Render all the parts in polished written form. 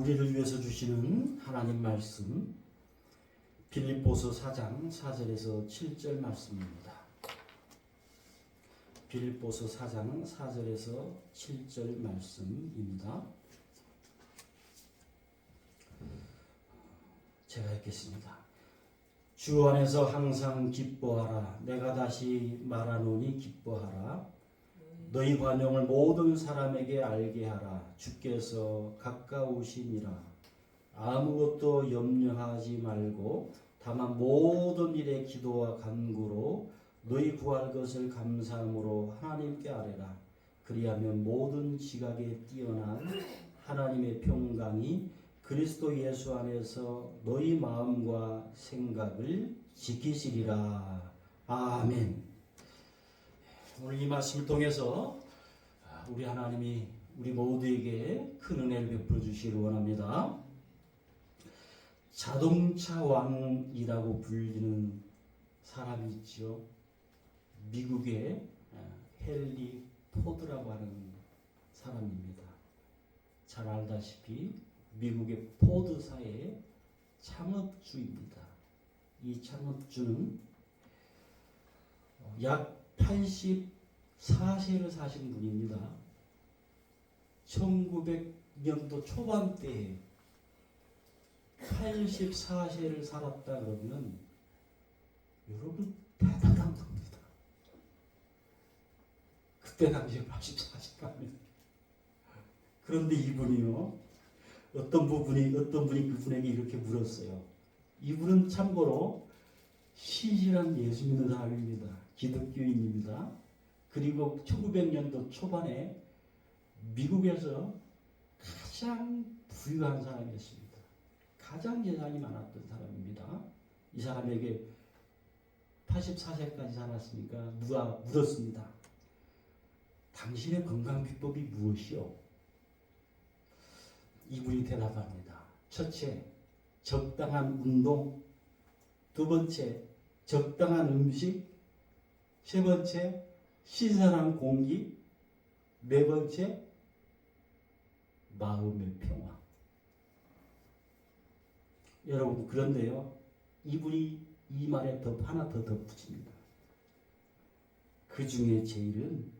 우리를 위해서 주시는 하나님 말씀 빌립보서 4장 4절에서 7절 말씀입니다. 빌립보서 4장 4절에서 7절 말씀입니다. 제가 읽겠습니다. 주 안에서 항상 기뻐하라. 내가 다시 말하노니 기뻐하라. 너희 관용을 모든 사람에게 알게 하라. 주께서 가까우시니라. 아무것도 염려하지 말고 다만 모든 일에 기도와 간구로 너희 구할 것을 감사함으로 하나님께 아뢰라. 그리하면 모든 지각에 뛰어난 하나님의 평강이 그리스도 예수 안에서 너희 마음과 생각을 지키시리라. 아멘. 오늘 이 말씀을 통해서 우리 하나님이 우리 모두에게 큰 은혜를 베풀어 주시기를 원합니다. 자동차 왕이라고 불리는 사람이 있죠. 미국의 헨리 포드라고 하는 사람입니다. 잘 알다시피 미국의 포드사의 창업주입니다. 이 창업주는 약 84세를 사신 분입니다. 1900년도 초반대에 84세를 살았다 그러면 여러분 대단한 겁니다. 그때 당시에 84세라면. 그런데 이분이요, 어떤 분이 그분에게 이렇게 물었어요. 이분은 참고로 신실한 예수 믿는 사람입니다. 기독교인입니다. 그리고 1900년도 초반에 미국에서 가장 부유한 사람이었습니다. 가장 재산이 많았던 사람입니다. 이 사람에게 84세까지 살았으니까 누가 물었습니다. 당신의 건강 비법이 무엇이요? 이분이 대답합니다. 첫째, 적당한 운동. 두 번째, 적당한 음식. 세 번째, 신선한 공기. 네 번째, 마음의 평화. 여러분, 그런데요, 이분이 이 말에 하나 더 덧붙입니다. 그 중에 제일은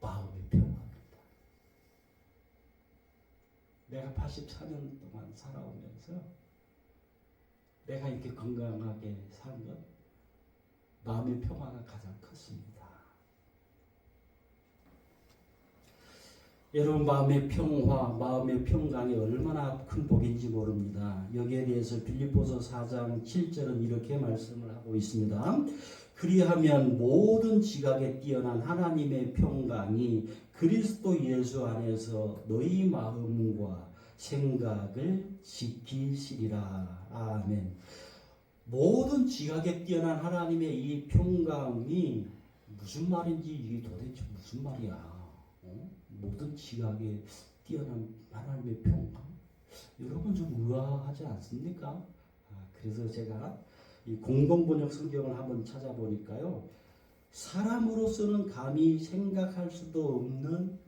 마음의 평화입니다. 내가 84년 동안 살아오면서 내가 이렇게 건강하게 산 것, 마음의 평화가 가장 컸습니다. 여러분, 마음의 평화, 마음의 평강이 얼마나 큰 복인지 모릅니다. 여기에 대해서 빌립보서 4장 7절은 이렇게 말씀을 하고 있습니다. 그리하면 모든 지각에 뛰어난 하나님의 평강이 그리스도 예수 안에서 너희 마음과 생각을 지키시리라. 아멘. 모든 지각에 뛰어난 하나님의 이 평강이 무슨 말인지, 이게 도대체 무슨 말이야? 모든 지각에 뛰어난 하나님의 평강? 여러분 좀 의아하지 않습니까? 그래서 제가 이 공동번역 성경을 한번 찾아보니까요, 사람으로서는 감히 생각할 수도 없는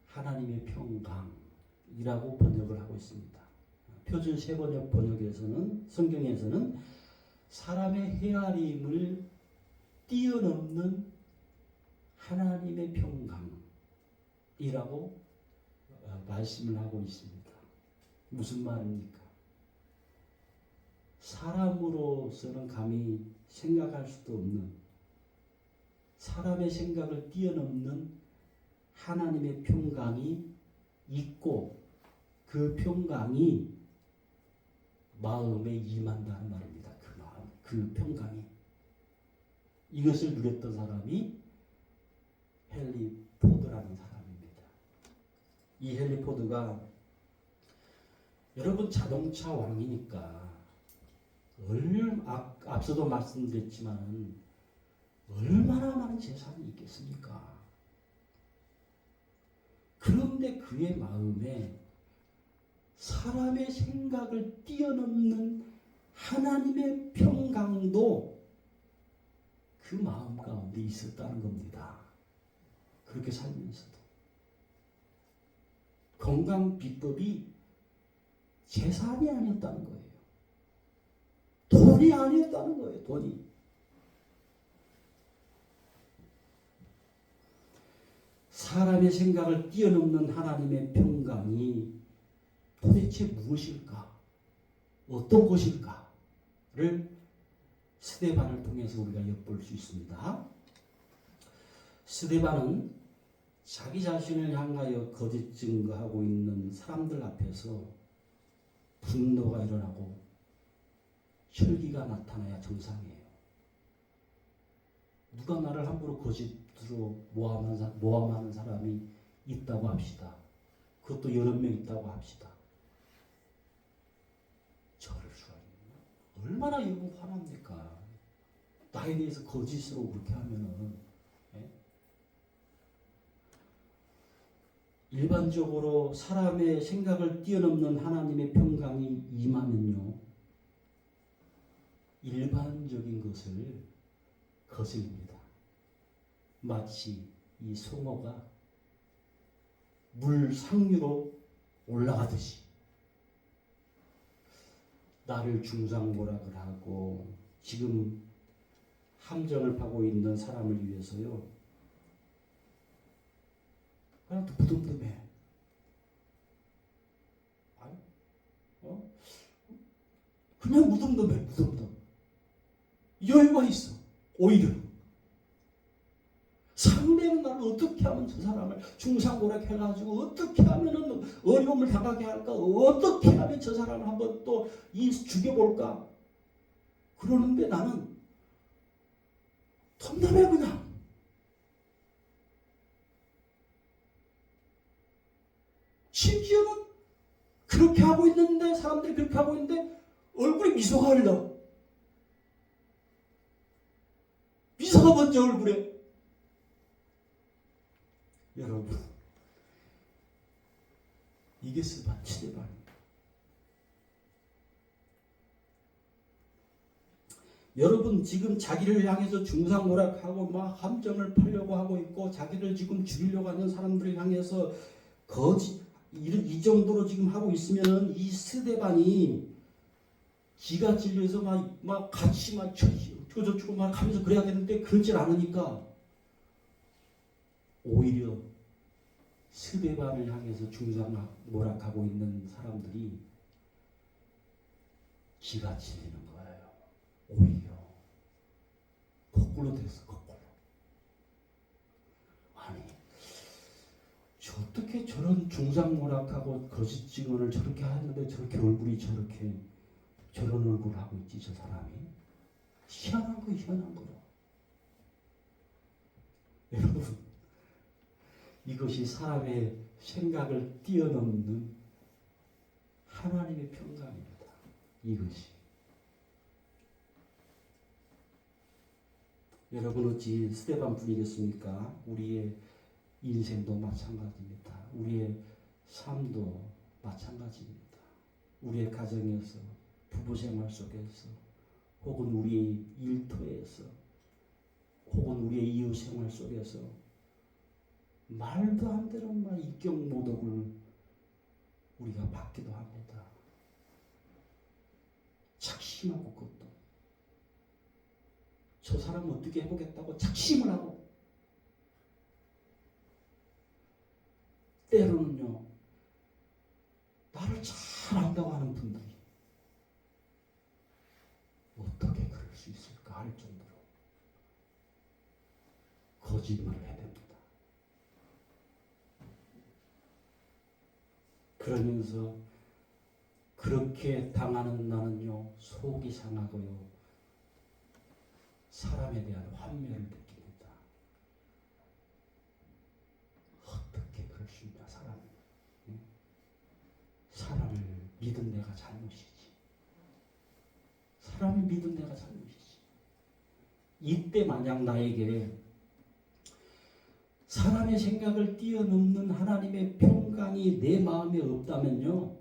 하나님의 평강이라고 번역을 하고 있습니다. 표준 세번역 번역에서는, 성경에서는 사람의 헤아림을 뛰어넘는 하나님의 평강이라고 말씀을 하고 있습니다. 무슨 말입니까? 사람으로서는 감히 생각할 수도 없는, 사람의 생각을 뛰어넘는 하나님의 평강이 있고, 그 평강이 마음에 임한다는 말입니다. 그 마음, 그 평강이. 이것을 누렸던 사람이 헨리 포드라는 사람입니다. 이 헨리 포드가, 여러분 자동차 왕이니까 앞서도 말씀드렸지만 얼마나 많은 재산이 있겠습니까? 그런데 그의 마음에 사람의 생각을 뛰어넘는 하나님의 평강도 그 마음 가운데 있었다는 겁니다. 그렇게 살면서도 건강 비법이 재산이 아니었다는 거예요. 돈이 아니었다는 거예요. 돈이. 사람의 생각을 뛰어넘는 하나님의 평강이 도대체 무엇일까? 어떤 것일까를 스데반을 통해서 우리가 엿볼 수 있습니다. 스데반은 자기 자신을 향하여 거짓 증거하고 있는 사람들 앞에서 분노가 일어나고 혈기가 나타나야 정상이에요. 누가 나를 함부로 거짓으로 모함하는 사람이 있다고 합시다. 그것도 여러 명 있다고 합시다. 저럴 수가 있나? 얼마나 여러분 화납니까? 나에 대해서 거짓으로 그렇게 하면은. 예? 일반적으로 사람의 생각을 뛰어넘는 하나님의 평강이 임하면요, 일반적인 것을 거슬립니다. 마치 이 송어가 물 상류로 올라가듯이 나를 중상모락을 하고 지금 함정을 파고 있는 사람을 위해서요, 그냥 또 무덤덤해. 그냥 무덤덤해. 무덤덤. 여유가 있어. 오히려 상대는 나를 어떻게 하면 저 사람을 중상모략 해가지고 어떻게 하면 어려움을 당하게 할까, 어떻게 하면 저 사람을 한번 또 죽여볼까, 그러는데 나는 덤덤해. 그냥 심지어는 그렇게 하고 있는데, 사람들이 그렇게 하고 있는데 얼굴에 미소가 흘러. 미소가 먼저 얼굴에. 여러분, 이게 스데반입니다. 여러분 지금 자기를 향해서 중상모략하고 막 함정을 팔려고 하고 있고 자기를 지금 죽이려고 하는 사람들을 향해서 거짓 이 정도로 지금 하고 있으면 이 스데반이 기가 찔려서 막 같이 막 저쩌고 막 하면서 그래야 되는데 그러질 않으니까 오히려 스데반을 향해서 중상모략하고 있는 사람들이 기가 찔리는 거예요. 오히려 거꾸로 됐어. 거꾸로. 아니, 어떻게 저런 중상모략하고 거짓 증언을 저렇게 하는데 저렇게 얼굴이 저런 얼굴을 하고 있지, 저 사람이. 희한한 거, 희한한 거요. 여러분, 이것이 사람의 생각을 뛰어넘는 하나님의 평강입니다. 이것이. 여러분 어찌 스데반뿐이겠습니까? 우리의 인생도 마찬가지입니다. 우리의 삶도 마찬가지입니다. 우리의 가정에서, 부부생활 속에서, 혹은 우리의 일터에서, 혹은 우리의 이웃생활 속에서 말도 안 되는 인격모독을 우리가 받기도 합니다. 착심하고, 그것도 저 사람 어떻게 해보겠다고 착심을 하고, 때로는요 나를 잘 안다고 하는 분들이 어떻게 그럴 수 있을까 할 정도로 거짓말을 해댑니다. 그러면서 그렇게 당하는 나는요 속이 상하고요 사람에 대한 환멸을 느낍니다. 어떻게 그럴 수 있냐, 사람이. 사람을 믿은 내가 잘못이지. 사람을 믿은 내가 잘못이지. 이때 만약 나에게 사람의 생각을 뛰어넘는 하나님의 평강이 내 마음에 없다면요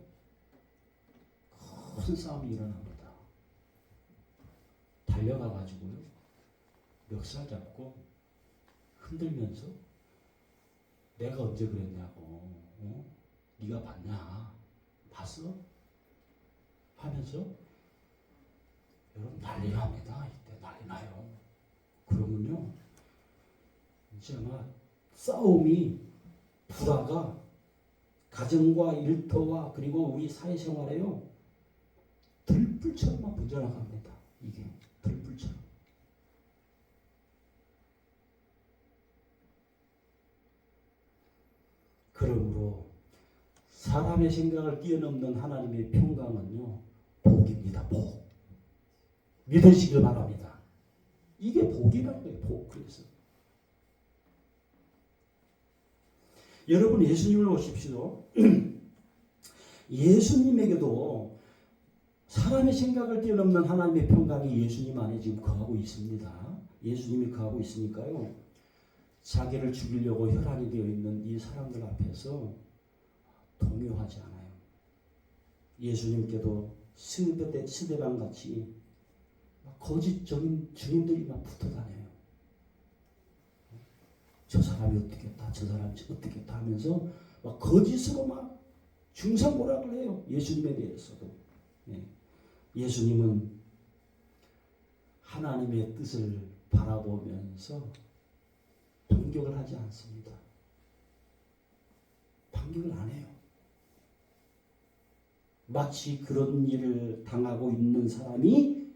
큰 싸움이 일어납니다. 달려가가지고요 멱살 잡고 흔들면서 내가 언제 그랬냐고, 네가 봤냐? 봤어? 하면서 여러분 난리 납니다. 이때 난리 나요. 그러면요 이제 막 싸움이 불화가 가정과 일터와 그리고 우리 사회생활에요 들불처럼 막 번져나갑니다. 이게 들불처럼. 그러므로 사람의 생각을 뛰어넘는 하나님의 평강은요 복입니다. 복. 믿으시길 바랍니다. 이게 복이라는 거예요. 복. 그래서 여러분 예수님을 보십시오. 예수님에게도 사람의 생각을 뛰어넘는 하나님의 평강이 예수님 안에 지금 거하고 있습니다. 예수님이 거하고 있으니까요. 자기를 죽이려고 혈안이 되어 있는 이 사람들 앞에서 동요하지 않아요. 예수님께도 스데반 같이 거짓 증인들이 막 붙어 다녀요. 저 사람이 어떻게 했다, 저 사람이 어떻게 했다 하면서 막 거짓으로 막 중상모략을 해요. 예수님에 대해서도. 예수님은 하나님의 뜻을 바라보면서 반격을 하지 않습니다. 반격을 안 해요. 마치 그런 일을 당하고 있는 사람이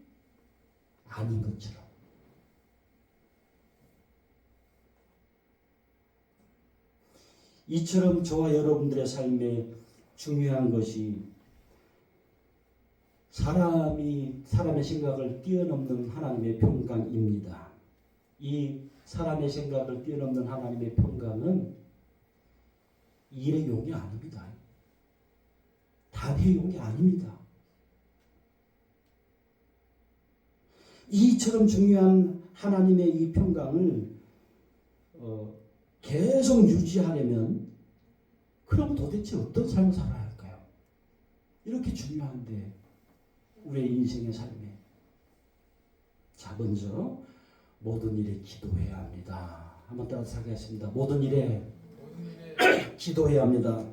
아닌 것처럼. 이처럼 저와 여러분들의 삶에 중요한 것이 사람의 생각을 뛰어넘는 하나님의 평강입니다. 이 사람의 생각을 뛰어넘는 하나님의 평강은 일의 용이 아닙니다. 단의 용이 아닙니다. 이처럼 중요한 하나님의 이 평강을 계속 유지하려면 그럼 도대체 어떤 삶을 살아야 할까요? 이렇게 중요한데 우리의 인생의 삶에. 자, 먼저 모든 일에 기도해야 합니다. 한번 따라서 하겠습니다. 모든 일에 기도해야 합니다.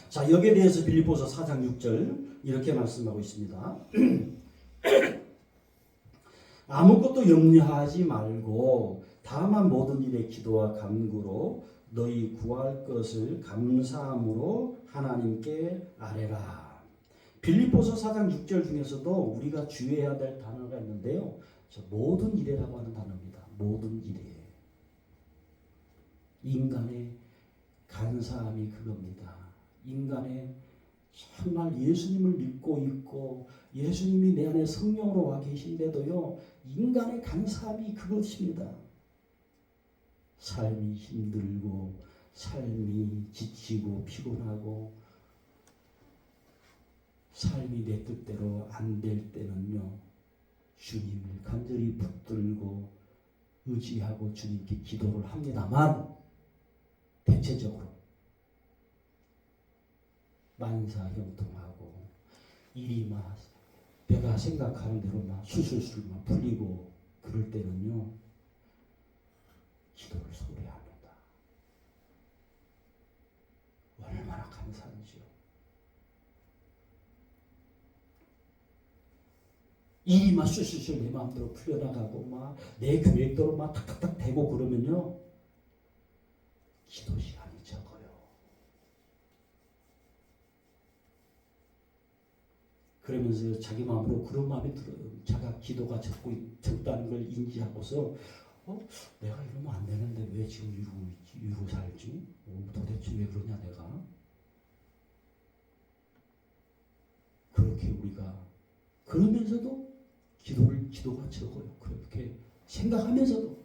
자, 여기에 대해서 빌립보서 4장 6절 이렇게 말씀하고 있습니다. 아무것도 염려하지 말고 다만 모든 일에 기도와 간구로 너희 구할 것을 감사함으로 하나님께 아뢰라. 빌립보서 4장 6절 중에서도 우리가 주의해야 될 단어가 있는데요. 모든 일에라고 하는 단어입니다. 모든 일에. 인간의 간사함이 그겁니다. 인간의 정말 예수님을 믿고 있고 예수님이 내 안에 성령으로 와 계신데도요. 인간의 간사함이 그것입니다. 삶이 힘들고 삶이 지치고 피곤하고 삶이 내 뜻대로 안 될 때는요. 주님을 간절히 붙들고 의지하고 주님께 기도를 합니다만 대체적으로 만사형통하고 일이 막 내가 생각하는 대로 막 술술술 막 풀리고 그럴 때는요. 기도를 소홀히 합니다. 얼마나 감사한지요. 일이 막 술술술 내 마음대로 풀려나가고 막 내 계획대로 막 탁탁탁 되고 그러면요. 기도 시간이 적어요. 그러면서 자기 마음으로 그런 마음이 들어요. 자기가 기도가 적다는 걸 인지하고서 내가 이러면 안 되는데 왜 지금 이러고 살지? 도대체 왜 그러냐 내가? 그렇게 우리가 그러면서도 기도가 적어요. 그렇게 생각하면서도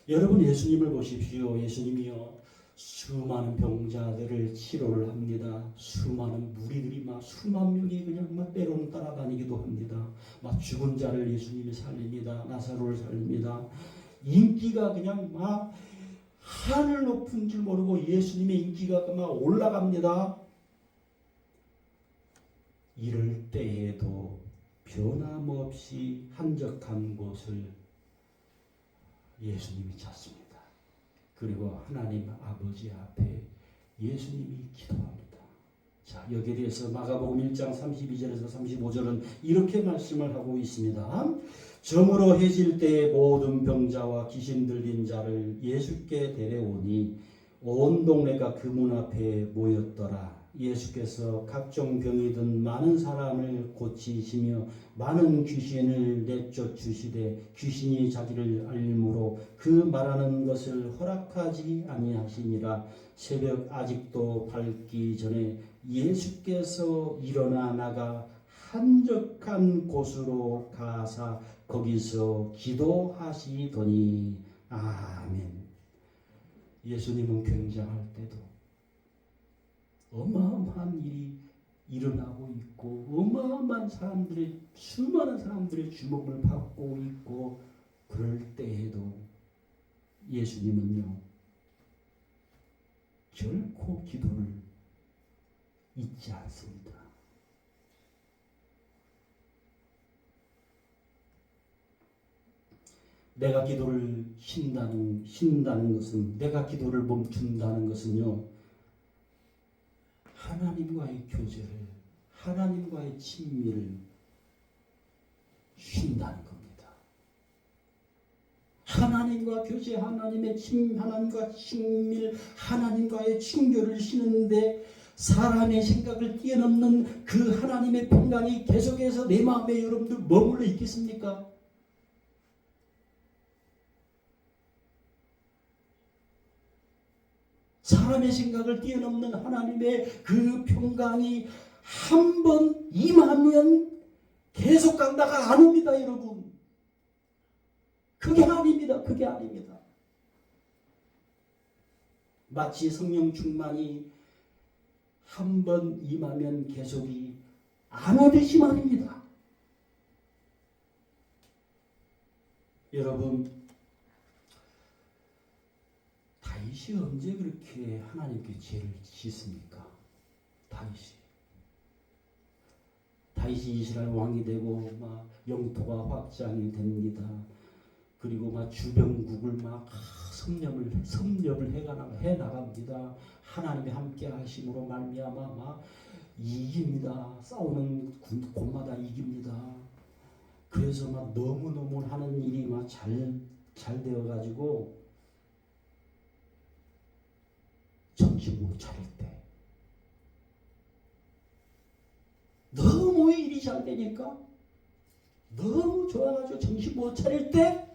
여러분 예수님을 보십시오. 예수님이요 수많은 병자들을 치료를 합니다. 수많은 무리들이 막 수만 명이 그냥 막 때로는 따라다니기도 합니다. 막 죽은 자를 예수님이 살립니다. 나사로를 살립니다. 인기가 그냥 막 하늘 높은 줄 모르고 예수님의 인기가 막 올라갑니다. 이럴 때에도 변함없이 한적한 곳을 예수님이 찾습니다. 그리고 하나님 아버지 앞에 예수님이 기도합니다. 자, 여기에 대해서 마가복음 1장 32절에서 35절은 이렇게 말씀을 하고 있습니다. 저물어 해질 때에 모든 병자와 귀신 들린 자를 예수께 데려오니 온 동네가 그 문 앞에 모였더라. 예수께서 각종 병이 든 많은 사람을 고치시며 많은 귀신을 내쫓으시되 귀신이 자기를 알므로 그 말하는 것을 허락하지 아니하시니라. 새벽 아직도 밝기 전에 예수께서 일어나 나가 한적한 곳으로 가사 거기서 기도하시더니 아멘. 예수님은 굉장할 때도 어마어마한 일이 일어나고 있고 어마어마한 사람들의 수많은 사람들의 주목을 받고 있고 그럴 때에도 예수님은요 결코 기도를 잊지 않습니다. 내가 기도를 쉰다는 것은 내가 기도를 멈춘다는 것은요 하나님과의 교제를 하나님과의 친밀을 쉰다는 겁니다. 하나님과 교제, 하나님과 친밀, 하나님과의 친교를 쉬는데 사람의 생각을 뛰어넘는 그 하나님의 평강이 계속해서 내 마음에 여러분들 머물러 있겠습니까? 사람의 생각을 뛰어넘는 하나님의 그 평강이 한 번 임하면 계속 간다가 안 옵니다, 여러분. 그게 아닙니다. 그게 아닙니다. 마치 성령 충만이 한 번 임하면 계속이 안 오듯이 말입니다. 여러분, 다윗이 언제 그렇게 하나님께 죄를 짓습니까? 다윗이 이스라엘 왕이 되고 막 영토가 확장이 됩니다. 그리고 막 주변국을 막 섭렵을 해 나갑니다. 하나님이 함께 하심으로 말미암아 막 이깁니다. 싸우는 곳마다 이깁니다. 그래서 막 너무 하는 일이 막 잘 되어 가지고 정신 못 차릴 때 너무 일이 잘 되니까 너무 좋아가지고 정신 못 차릴 때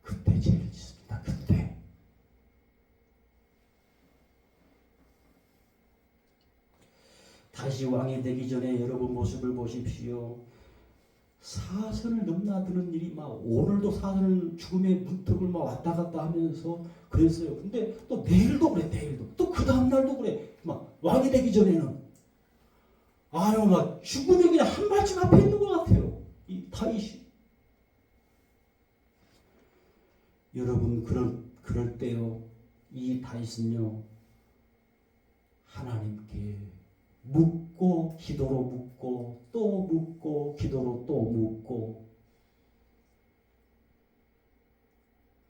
그때 죄를 짓습니다. 그때 다시 왕이 되기 전에 여러분 모습을 보십시오. 사선을 넘나드는 일이 막 오늘도 사선을 죽음의 문턱을 막 왔다 갔다 하면서 그랬어요. 근데 또 내일도 그래, 내일도 또 그 다음날도 그래. 막 왕이 되기 전에는 아유 막 죽음이 그냥 한 발짝 앞에 있는 것 같아요. 이 다윗이. 여러분 그럴 때요 이 다윗은요 하나님께 묻고 기도로 묻고 또 묻고 기도로 또 묻고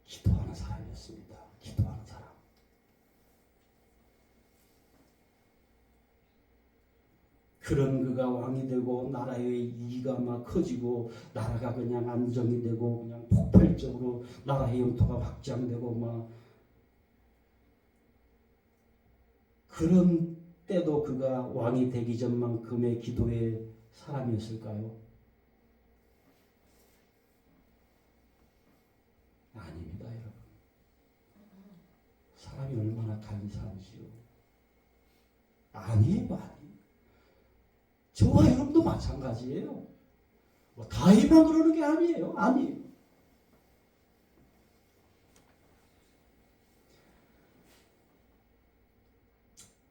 기도하는 사람이었습니다. 기도하는 사람. 그런 그가 왕이 되고 나라의 이익가 막 커지고 나라가 그냥 안정이 되고 그냥 폭발적으로 나라의 영토가 확장되고 막 그런 때도 그가 왕이 되기 전만큼의 기도의 사람이었을까요? 아닙니다, 여러분. 사람이 얼마나 간사한지요. 아니에요. 저와 여러분도 마찬가지예요. 뭐 다윗만 그러는 게 아니에요. 아니에요.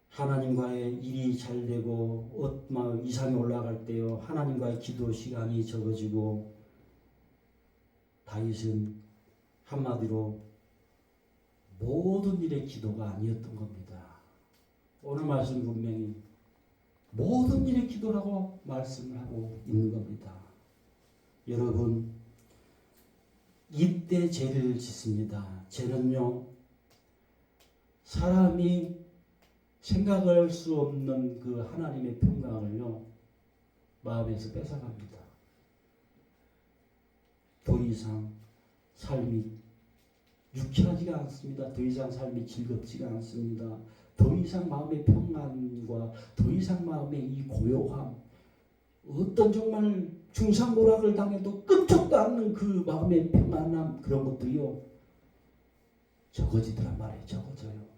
하나님과의 일이 잘 되고 막 이상이 올라갈 때요. 하나님과의 기도 시간이 적어지고 다윗은 한마디로 모든 일의 기도가 아니었던 겁니다. 오늘 말씀 분명히 모든 일의 기도라고 말씀을 하고 있는 겁니다. 여러분 이때 죄를 짓습니다. 죄는요, 사람이 생각할 수 없는 그 하나님의 평강을요, 마음에서 뺏어갑니다. 더 이상 삶이 유쾌하지가 않습니다. 더 이상 삶이 즐겁지가 않습니다. 더 이상 마음의 평안과 더 이상 마음의 이 고요함, 어떤 정말 중상모락을 당해도 끔찍도 않는 그 마음의 평안함, 그런 것들이요, 적어지더란 말이에요. 적어져요.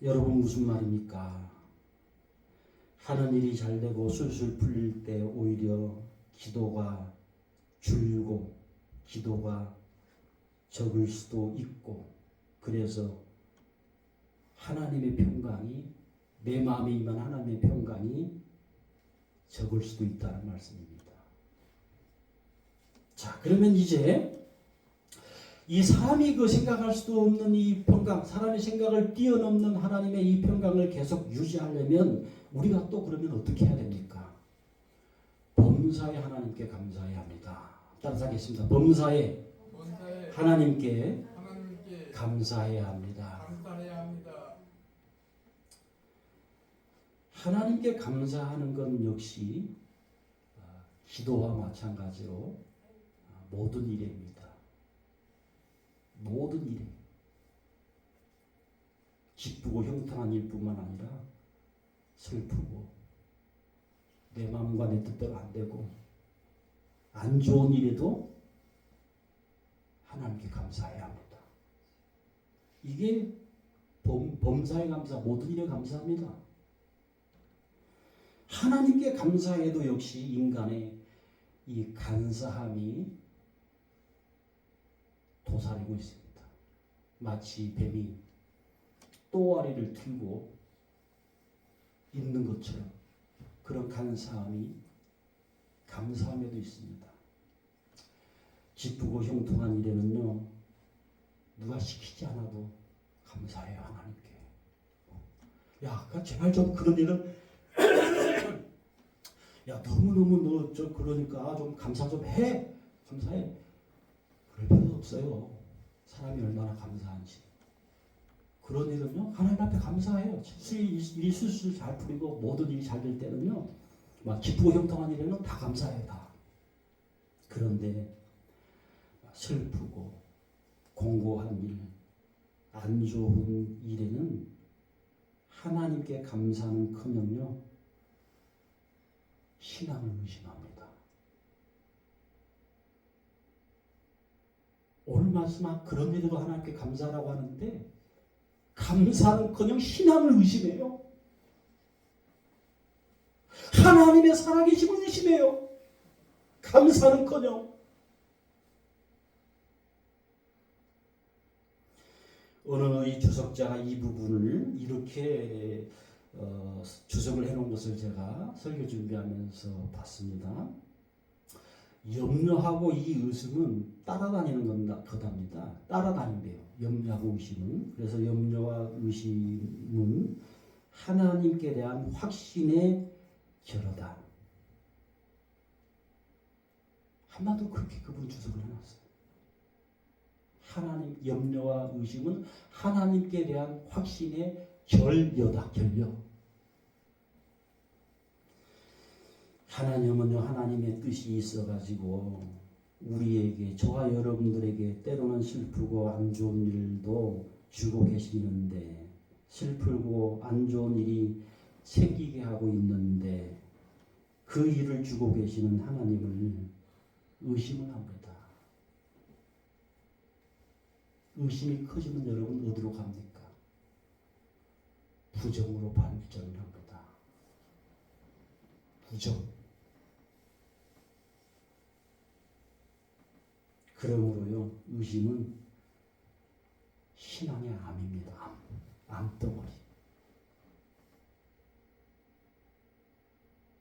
여러분, 무슨 말입니까? 하는 일이 잘 되고 술술 풀릴 때 오히려 기도가 줄고 기도가 적을 수도 있고, 그래서 하나님의 평강이, 내 마음에 임한 하나님의 평강이 적을 수도 있다는 말씀입니다. 자, 그러면 이제 이 사람이 그 생각할 수도 없는 이 평강, 사람의 생각을 뛰어넘는 하나님의 이 평강을 계속 유지하려면 우리가 또 그러면 어떻게 해야 됩니까? 범사에 하나님께 감사해야 합니다. 따라하겠습니다. 범사에 하나님께 감사해야 합니다. 하나님께 감사하는 건 역시 기도와 마찬가지로 모든 일입니다. 모든 일에 기쁘고 형통한 일뿐만 아니라 슬프고 내 마음과 내 뜻대로 안 되고 안 좋은 일에도 하나님께 감사해야 합니다. 이게 범사에 감사, 모든 일에 감사합니다. 하나님께 감사해도 역시 인간의 이 간사함이 도사리고 있습니다. 마치 뱀이 또아리를 틀고 있는 것처럼 그런 간사함이 감사함에도 있습니다. 기쁘고 형통한 일에는요, 누가 시키지 않아도 감사해요. 하나님께. 야, 제발 좀 그런 일은 야, 너무너무 너 저 그러니까 좀 감사 좀 해. 감사해. 그럴 필요도 없어요. 사람이 얼마나 감사한지. 그런 일은요, 하나님 앞에 감사해요. 일이 술술 잘 풀리고 모든 일이 잘 될 때는요, 막 기쁘고 형통한 일에는 다 감사해요. 다. 그런데 슬프고 공고한 일, 안 좋은 일에는 하나님께 감사는커녕요, 신앙을 의심합니다. 오늘 말씀 그런 일에도 하나님께 감사라고 하는데 감사는커녕 신앙을 의심해요. 하나님의 살아계심을 의심해요. 감사는커녕. 어느 이 주석자가 이 부분을 이렇게 주석을 해놓은 것을 제가 설교 준비하면서 봤습니다. 염려하고 이 의심은 따라다니는 거답니다. 따라다닌대요. 염려하고 의심은. 그래서 염려와 의심은 하나님께 대한 확신의 결여다. 한마디로 그렇게 그분 주석을 해놨어요. 하나님, 염려와 의심은 하나님께 대한 확신의 결여다. 결여. 하나님은요, 하나님의 뜻이 있어가지고 우리에게, 저와 여러분들에게 때로는 슬프고 안 좋은 일도 주고 계시는데, 슬프고 안 좋은 일이 생기게 하고 있는데 그 일을 주고 계시는 하나님을 의심을 합니다. 의심이 커지면 여러분 어디로 갑니까? 부정으로 발전을 합니다. 부정. 그러므로요, 의심은 신앙의 암입니다. 암덩어리.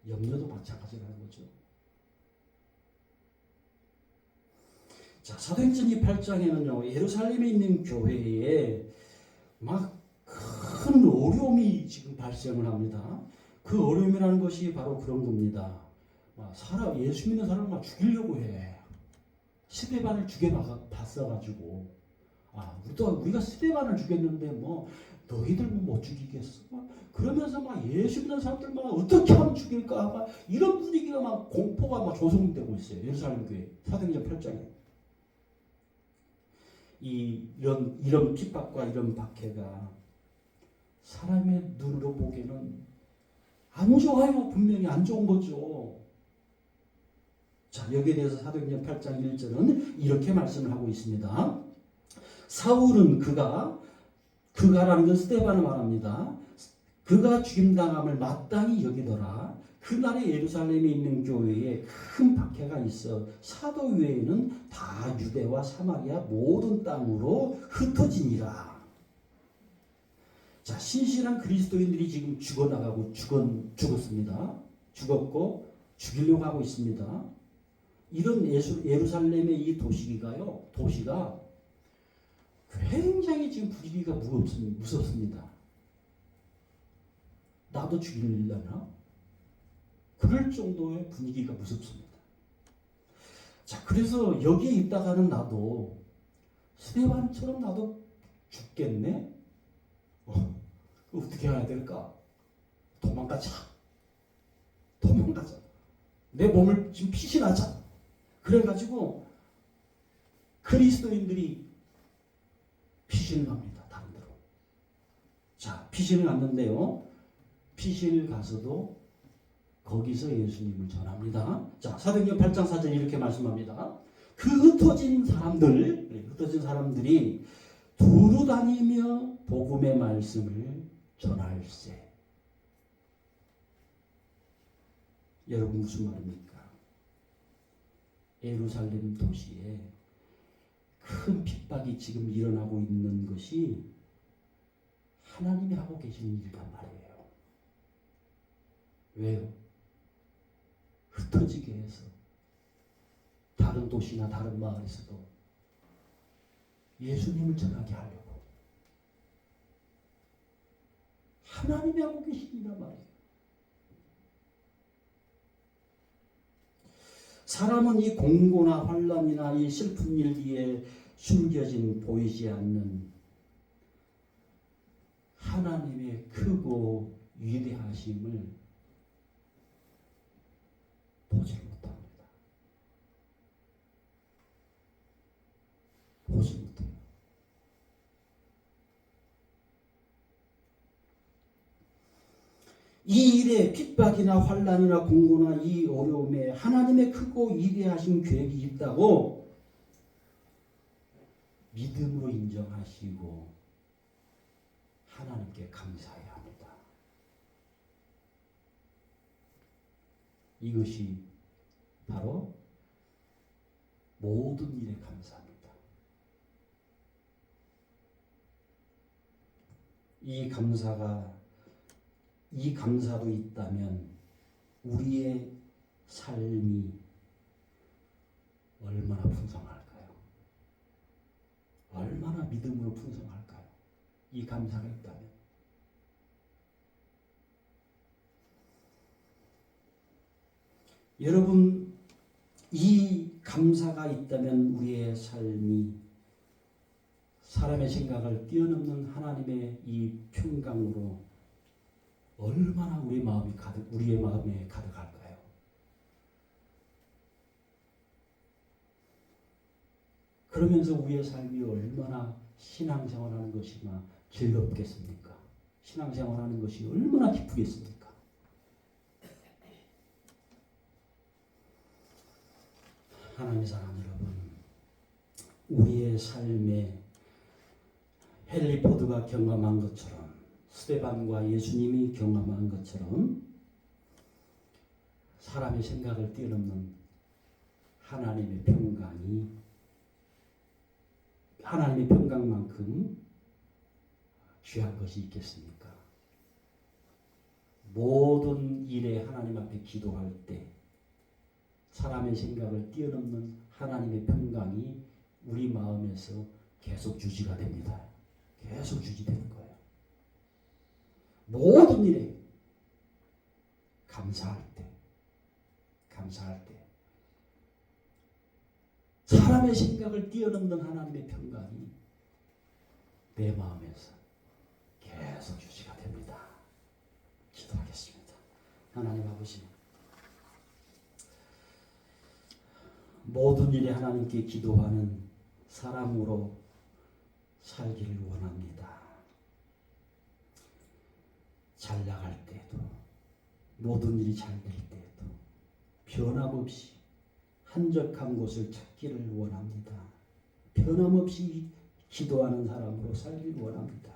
염려도 마찬가지라는 거죠. 자, 사도행전 8장에는요, 예루살렘에 있는 교회에 막 큰 어려움이 지금 발생을 합니다. 그 어려움이라는 것이 바로 그런 겁니다. 예수 믿는 사람을 막 죽이려고 해. 스데반을 죽여봤어가지고, 우리가 스데반을 죽였는데 뭐 너희들 못 죽이겠어? 그러면서 예수 믿는 사람들 어떻게 하면 죽일까? 이런 분위기가 공포가 조성되고 있어요. 예루살렘 교회 사도행전 8장에. 이런 핍박과 이런 박해가 사람의 눈으로 보기에는 안 좋아요. 분명히 안 좋은 거죠. 자, 여기에 대해서 사도행전 8장 1절은 이렇게 말씀을 하고 있습니다. 사울은 그가라는 건 스데반을 말합니다. 그가 죽임당함을 마땅히 여기더라. 그날에 예루살렘에 있는 교회에 큰 박해가 있어 사도 외에는 다 유대와 사마리아 모든 땅으로 흩어지니라. 자, 신실한 그리스도인들이 지금 죽어나가고 죽었습니다. 죽었고 죽이려고 하고 있습니다. 이런 예루살렘의 이 도시가 굉장히 지금 분위기가 무섭습니다. 나도 죽이려나? 그럴 정도의 분위기가 무섭습니다. 자, 그래서 여기에 있다가는 나도 스데반처럼 나도 죽겠네? 어떻게 해야 될까? 도망가자. 내 몸을 지금 피신하자. 그래가지고 그리스도인들이 피신을 합니다. 다른 데로. 자, 피신을 갔는데요. 피신을 가서도 거기서 예수님을 전합니다. 자, 사도행전 8장 4절 이렇게 말씀합니다. 그 흩어진 사람들이 두루 다니며 복음의 말씀을 전할세. 여러분 무슨 말입니까? 예루살렘 도시에 큰 핍박이 지금 일어나고 있는 것이 하나님이 하고 계신 일이란 말이에요. 왜요? 흩어지게 해서 다른 도시나 다른 마을에서도 예수님을 전하게 하려고 하나님이 하고 계시니라 말이에요. 사람은 이 공고나 환난이나 이 슬픈 일 뒤에 숨겨진 보이지 않는 하나님의 크고 위대하심을 보지 못합니다. 보지 못해요. 이 일에 핍박이나 환난이나 공고나 이 어려움에 하나님의 크고 위대하신 계획이 있다고 믿음으로 인정하시고 하나님께 감사해야 합니다. 이것이 바로 모든 일에 감사합니다. 이 감사도 있다면 우리의 삶이 얼마나 풍성할까요? 얼마나 믿음으로 풍성할까요? 이 감사가 있다면. 여러분, 이 감사가 있다면 우리의 삶이 사람의 생각을 뛰어넘는 하나님의 이 평강으로 얼마나 우리의 마음에 가득할까요? 그러면서 우리의 삶이 얼마나 신앙생활하는 것이 즐겁겠습니까? 신앙생활하는 것이 얼마나 기쁘겠습니까? 하나님의 사랑 여러분, 우리의 삶에 헨리 포드가 경험한 것처럼, 스데반과 예수님이 경험한 것처럼 사람의 생각을 뛰어넘는 하나님의 평강만큼 귀한 것이 있겠습니까? 모든 일에 하나님 앞에 기도할 때 사람의 생각을 뛰어넘는 하나님의 평강이 우리 마음에서 계속 유지가 됩니다. 계속 유지되는 거예요. 모든 일에 감사할 때 사람의 생각을 뛰어넘는 하나님의 평강이 내 마음에서 계속 유지가 됩니다. 기도하겠습니다. 하나님 아버지, 모든 일에 하나님께 기도하는 사람으로 살기를 원합니다. 잘 나갈 때에도, 모든 일이 잘 될 때에도 변함없이 한적한 곳을 찾기를 원합니다. 변함없이 기도하는 사람으로 살기를 원합니다.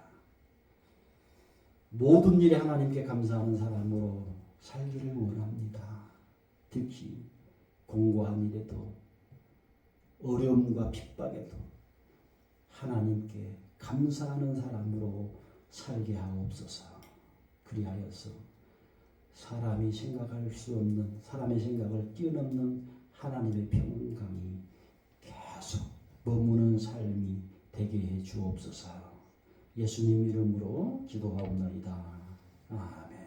모든 일에 하나님께 감사하는 사람으로 살기를 원합니다. 특히 공고한 일에도, 어려움과 핍박에도 하나님께 감사하는 사람으로 살게 하옵소서. 그리하여서 사람이 생각할 수 없는, 사람의 생각을 뛰어넘는 하나님의 평강이 계속 머무는 삶이 되게 해 주옵소서. 예수님 이름으로 기도하옵나이다. 아멘.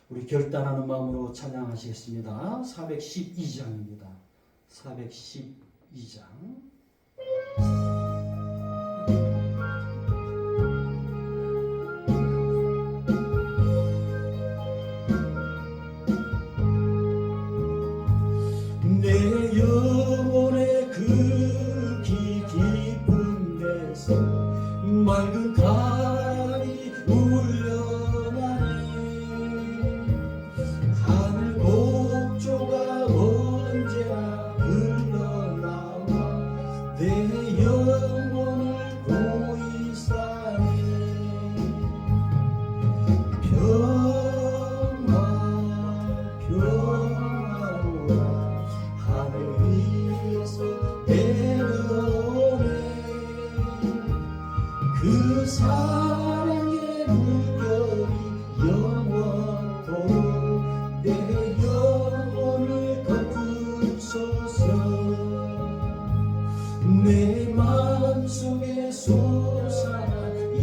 우리 결단하는 마음으로 찬양하시겠습니다. 412장입니다. 412장. 내 영혼의 그 깊은 데서 맑은 강이 울려나네. 하늘 목조가 언제나 흘러나와 내 영혼을 고이 싸네. 평화로라 하늘 위에서 내려오네. 그 사랑의 물결이 영원토록 내 영혼을 덮으소서. 내 마음속에 솟아난 이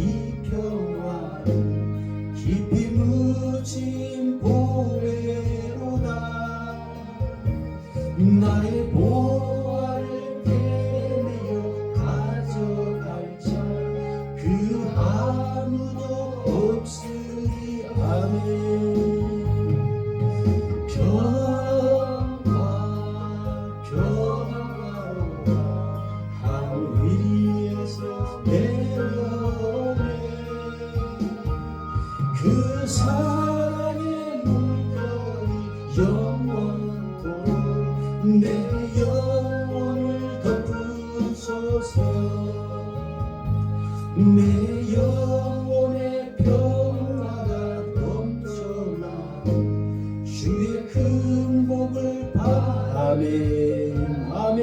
평화는 깊이 묻힌 보배로다. 나의 보화를 빼내어 가져갈 자 그 아무도 없으리. 아멘. 평화로라 하늘 위에서 내려오네. 그 사랑의 물결이 영원토록 내 영혼을 덮으소서. 내 영혼의 평화가 넘쳐나 주의 큰 복을 아멘. 아멘.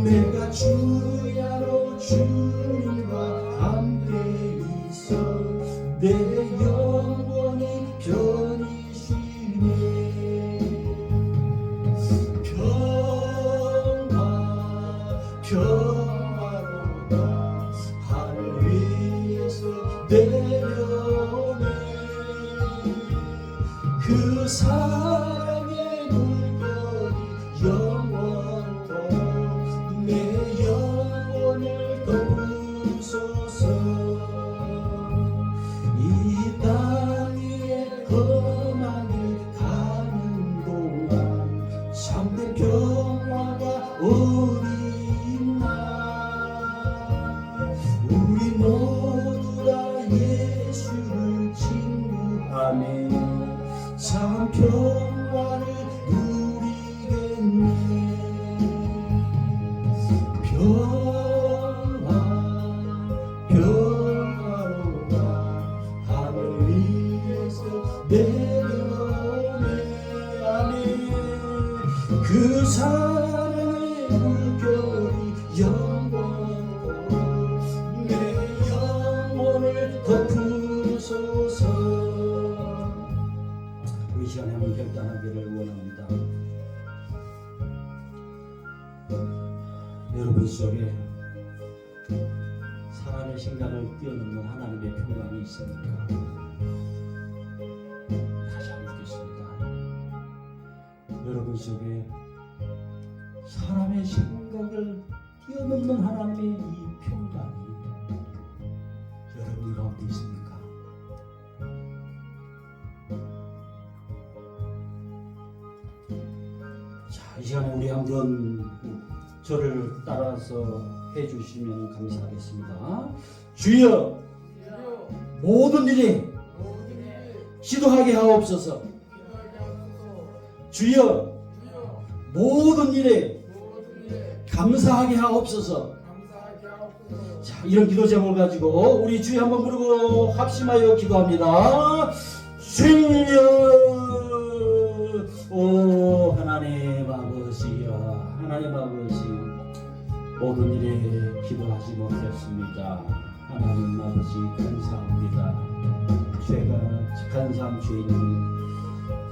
내가 주야로 주님과 함께 있어 내 영혼이 편히 쉬네. 평화로다 하늘 위에서 내려오네. 그 사랑의 물결이 영원토록 내 영혼을 덮으소서. 이 땅 위에 험한 길 가는 동안 참된 평화가 어디 있나. 우리 모두 다 예수를 친구하며 참 평화를 누리겠네. 평화로다 하늘 위에서 내려오네. 아멘. 그 사랑의 물결이 영원토록 내 영혼을 덮으소서. 이 시간에 한번 결단하기를 원합니다. 여러분 속에 사람의 생각을 뛰어넘는 하나님의 평강이 있습니까? 속에 사람의 생각을 뛰어넘는 하나님의 이 평강이 여러분 가운데 있습니까? 자, 이 시간에 우리 한번 저를 따라서 해주시면 감사하겠습니다. 주여, 모든 일에 기도하게 하옵소서. 주여, 모든 일에 감사하게 하옵소서. 자, 이런 기도 제목을 가지고 우리 주여 한번 부르고 합심하여 기도합니다. 주여, 오 하나님 아버지여, 하나님 아버지, 모든 일에 기도하지 못했습니다. 하나님 아버지 감사합니다. 죄가 간사한 죄인이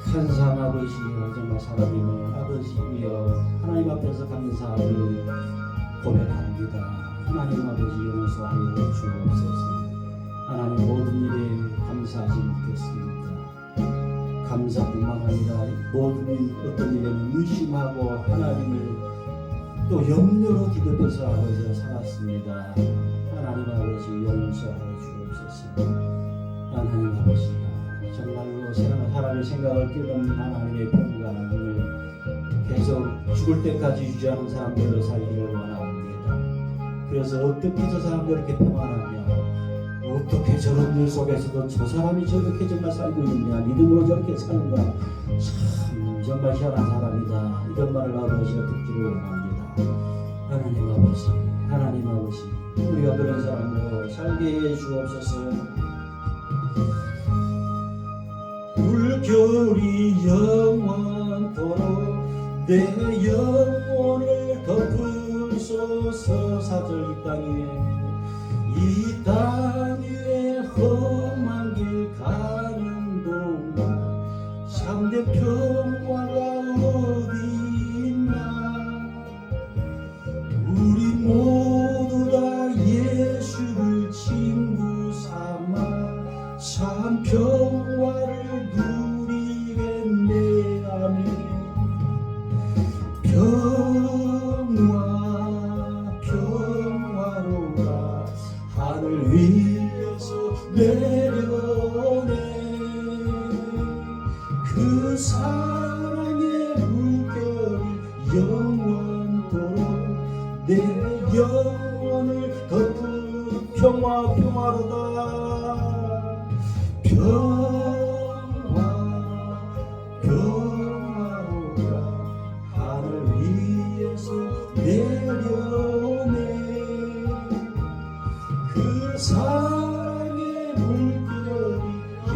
간사한 아버지여, 정말 사랑이며 아버지여, 하나님 앞에서 감사함을 고백합니다. 하나님 아버지 용서하여 주옵소서. 하나님 모든 일에 감사하지 못했습니다. 감사뿐만 아니라 모든 어떤 일에는 의심하고 하나님을 또 염려로 뒤덮여서 아버지가 살았습니다. 하나님 아버지 용서하여 주옵소서. 하나님 아버지, 정말로 사람의 생각을 뛰어넘는 하나님의 평강을 계속 죽을 때까지 유지하는 사람들로 살기를 원합니다. 그래서 어떻게 저 사람들 이렇게 평안하냐, 어떻게 저런 일 속에서도 저 사람이 저렇게 정말 살고 있느냐, 믿음으로 저렇게 사는가, 참 정말 희한한 사람이다, 이런 말을 아버지가 듣기를 원합니다. 하나님 아버지, 하나님 아버지, 우리가 그런 사람으로 살게 해 주옵소서. 물결이 영원토록 내 영혼을 덮으소서. 4절 이 땅 위에 험한 길 가는 동안 참된 평화가 어디 있나. 우리 모두 다 예수를 친구 삼아 참 평화를 누리겠네. 아멘. 평화로라 하늘 위에서 내려오네. 그 사랑의 물결이 영원토록 내 영혼을 덮은 평화로다. 평화로라 하늘 위에서 내려오네. 그 사랑의 물결이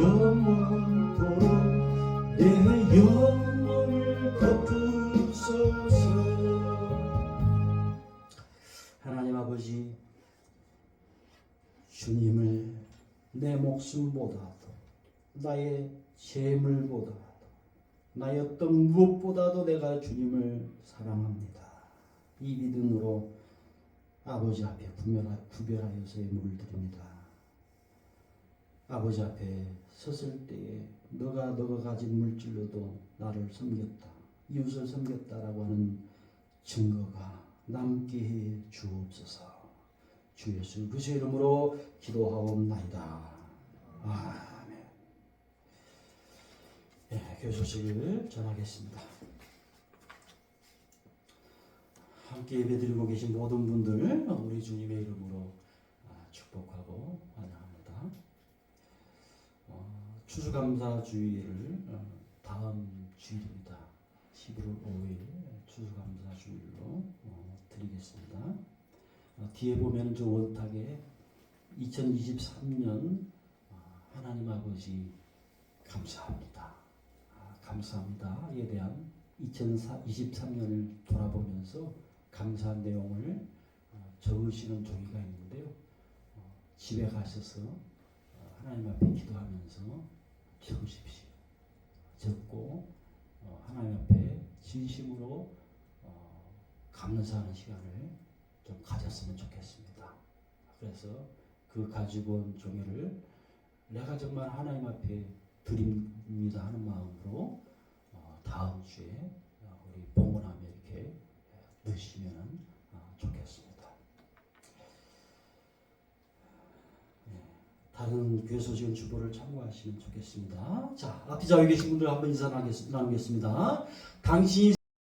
영원토록 내 영혼을 덮으소서. 하나님 아버지, 주님을 내 목숨보다도, 나의 재물보다도, 나의 어떤 무엇보다도 내가 주님을 사랑합니다. 이 믿음으로 아버지 앞에 구별하여서의 물을 드립니다. 아버지 앞에 섰을 때에 너가 가진 물질로도 나를 섬겼다, 이웃을 섬겼다라고 하는 증거가 남게 해 주옵소서. 주 예수 그리스도의 이름으로 기도하옵나이다. 아멘. 네, 교회 소식을 전하겠습니다. 함께 예배드리고 계신 모든 분들 우리 주님의 이름으로 축복하고 환영합니다. 추수감사 주일을 다음 주일입니다. 11월 5일 추수감사 주일로 드리겠습니다. 뒤에 보면 저 원탁에 2023년 하나님 아버지 감사합니다. 감사합니다에 대한 2023년을 돌아보면서 감사한 내용을 적으시는 종이가 있는데요. 집에 가셔서 하나님 앞에 기도하면서 적으십시오. 적고 하나님 앞에 진심으로 감사하는 시간을 좀 가졌으면 좋겠습니다. 그래서 그 가지고 온 종이를 내가 정말 하나님 앞에 드립니다 하는 마음으로 다음 주에 우리 믿으시면 좋겠습니다. 다른 교회 소식은 주보를 참고하시면 좋겠습니다. 자, 앞뒤 좌우에 계신 분들 한번 인사 나누겠습니다. 당신이